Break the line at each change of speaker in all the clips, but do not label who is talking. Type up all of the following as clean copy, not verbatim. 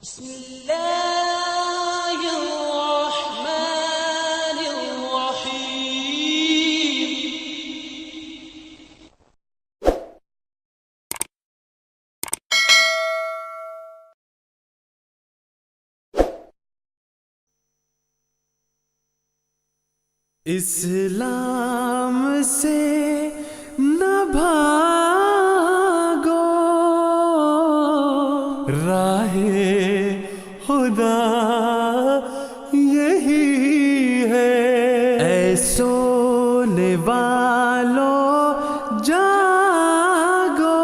بسم الله الرحمن الرحيم.
اسلام سے نہ بھاگو، راہ خدا یہی ہے، اے سونے والوں جاگو،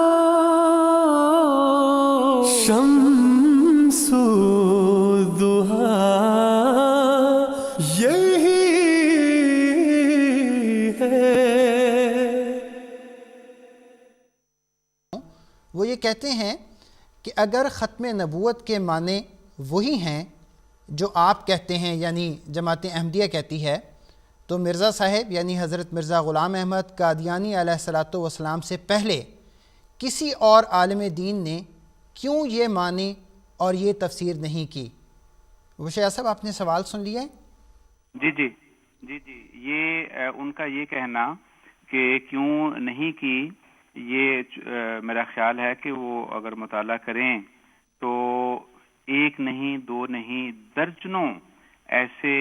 شمس الضحیٰ یہی
وہ یہ کہتے ہیں کہ اگر ختم نبوت کے معنی وہی ہیں جو آپ کہتے ہیں، یعنی جماعت احمدیہ کہتی ہے، تو مرزا صاحب یعنی حضرت مرزا غلام احمد قادیانی علیہ الصلوۃ والسلام سے پہلے کسی اور عالم دین نے کیوں یہ معنی اور یہ تفسیر نہیں کی؟ وشیہ صاحب، آپ نے سوال سن لیا ہے؟
جی یہ ان کا یہ کہنا کہ کیوں نہیں کی، یہ میرا خیال ہے کہ وہ اگر مطالعہ کریں تو ایک نہیں، دو نہیں، درجنوں ایسے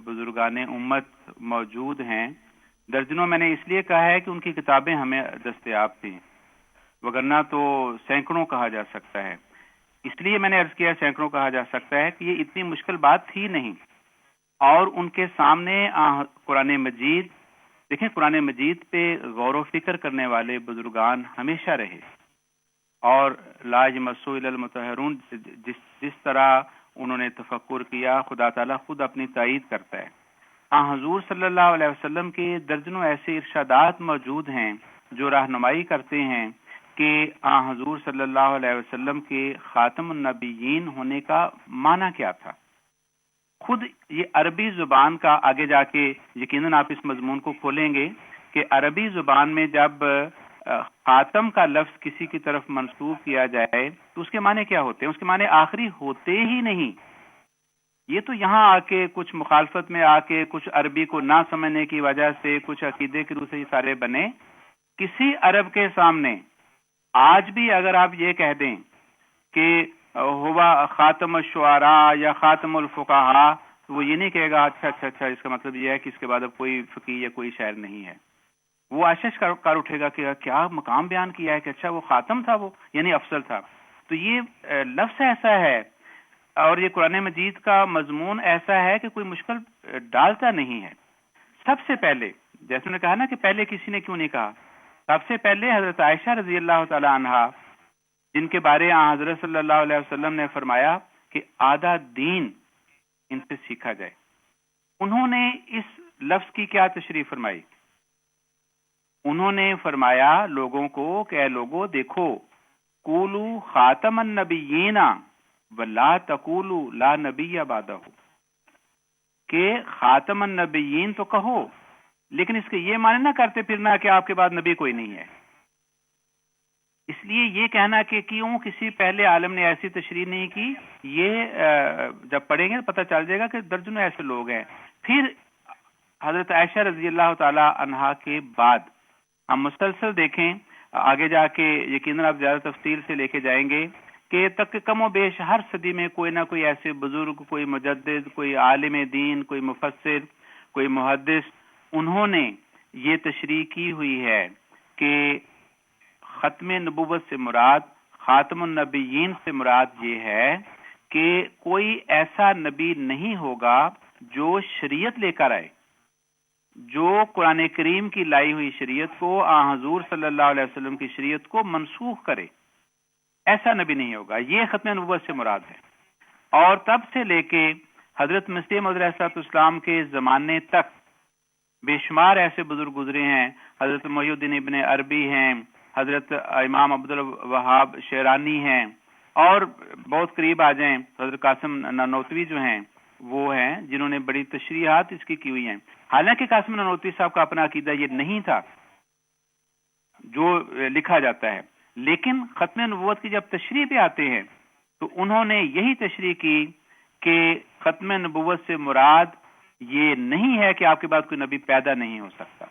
بزرگان امت موجود ہیں. درجنوں میں نے اس لیے کہا ہے کہ ان کی کتابیں ہمیں دستیاب تھیں، وگرنہ تو سینکڑوں کہا جا سکتا ہے. اس لیے میں نے عرض کیا سینکڑوں کہا جا سکتا ہے کہ یہ اتنی مشکل بات تھی نہیں. اور ان کے سامنے قرآن مجید دیکھیں، قرآن مجید پہ غور و فکر کرنے والے بزرگان ہمیشہ رہے، اور لا یمسہ الا المطہرون جس طرح انہوں نے تفکر کیا، خدا تعالیٰ خود اپنی تائید کرتا ہے. حضور صلی اللہ علیہ وسلم کے درجنوں ایسے ارشادات موجود ہیں جو رہنمائی کرتے ہیں کہ حضور صلی اللہ علیہ وسلم کے خاتم النبیین ہونے کا معنی کیا تھا. خود یہ عربی زبان کا آگے جا کے یقیناً آپ اس مضمون کو کھولیں گے کہ عربی زبان میں جب خاتم کا لفظ کسی کی طرف منسوب کیا جائے تو اس کے معنی کیا ہوتے ہیں؟ اس کے معنی آخری ہوتے ہی نہیں. یہ تو یہاں آ کے کچھ مخالفت میں آ کے کچھ عربی کو نہ سمجھنے کی وجہ سے کچھ عقیدے کی روح سے یہ سارے بنے. کسی عرب کے سامنے آج بھی اگر آپ یہ کہہ دیں کہ ہوا خاتم الشعراء یا خاتم الفقہاء، تو وہ یہ نہیں کہے گا اچھا اس کا مطلب یہ ہے کہ اس کے بعد اب کوئی فقیہ یا کوئی شاعر نہیں ہے. وہ آشش کر اٹھے گا کہ کیا مقام بیان کیا ہے کہ اچھا وہ خاتم تھا، وہ یعنی افضل تھا. تو یہ لفظ ایسا ہے اور یہ قرآن مجید کا مضمون ایسا ہے کہ کوئی مشکل ڈالتا نہیں ہے. سب سے پہلے جیسے نے کہا نا کہ پہلے کسی نے کیوں نہیں کہا، سب سے پہلے حضرت عائشہ رضی اللہ تعالی عنہا، جن کے بارے حضرت صلی اللہ علیہ وسلم نے فرمایا کہ آدھا دین ان سے سیکھا جائے، انہوں نے اس لفظ کی کیا تشریح فرمائی؟ انہوں نے فرمایا لوگوں کو کہ اے لوگوں دیکھو، قولو خاتم النبیین ولا تقولو لا نبی بعدہ، کہ خاتم النبیین تو کہو لیکن اس کے یہ معنی نہ کرتے پھرنا کہ آپ کے بعد نبی کوئی نہیں ہے. اس لیے یہ کہنا کہ کیوں کسی پہلے عالم نے ایسی تشریح نہیں کی، یہ جب پڑھیں گے پتہ چل جائے گا کہ درجنوں ایسے لوگ ہیں. پھر حضرت عائشہ رضی اللہ تعالی عنہا کے بعد ہم مسلسل دیکھیں آگے جا کے، یقیناً آپ زیادہ تفصیل سے لے کے جائیں گے کہ تک کم و بیش ہر صدی میں کوئی نہ کوئی ایسے بزرگ، کوئی مجدد، کوئی عالم دین، کوئی مفسر، کوئی محدث، انہوں نے یہ تشریح کی ہوئی ہے کہ ختم نبوت سے مراد، خاتم النبیین سے مراد یہ ہے کہ کوئی ایسا نبی نہیں ہوگا جو شریعت لے کر آئے، جو قرآن کریم کی لائی ہوئی شریعت کو، حضور صلی اللہ علیہ وسلم کی شریعت کو منسوخ کرے. ایسا نبی نہیں ہوگا، یہ ختم نبوت سے مراد ہے. اور تب سے لے کے حضرت مسیح موعود علیہ السلام کے زمانے تک بے شمار ایسے بزرگ گزرے ہیں. حضرت محی الدین ابن عربی ہیں، حضرت امام عبد الوہاب شیرانی ہیں، اور بہت قریب آ جائیں حضرت قاسم نانوتوی جو ہیں وہ ہیں جنہوں نے بڑی تشریحات اس کی ہوئی ہیں. حالانکہ قاسم نانوتوی صاحب کا اپنا عقیدہ یہ نہیں تھا جو لکھا جاتا ہے، لیکن ختم نبوت کی جب تشریح پہ آتے ہیں تو انہوں نے یہی تشریح کی کہ ختم نبوت سے مراد یہ نہیں ہے کہ آپ کے بعد کوئی نبی پیدا نہیں ہو سکتا.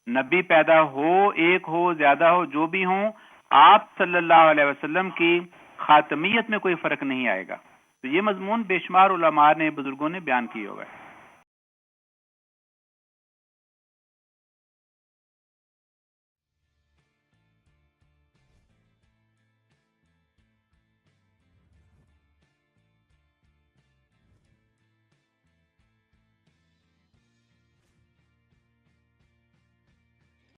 نبی پیدا ہو، ایک ہو، زیادہ ہو، جو بھی ہوں، آپ صلی اللہ علیہ وسلم کی خاتمیت میں کوئی فرق نہیں آئے گا. تو یہ مضمون بے شمار علماء نے، بزرگوں نے بیان کی ہوگا.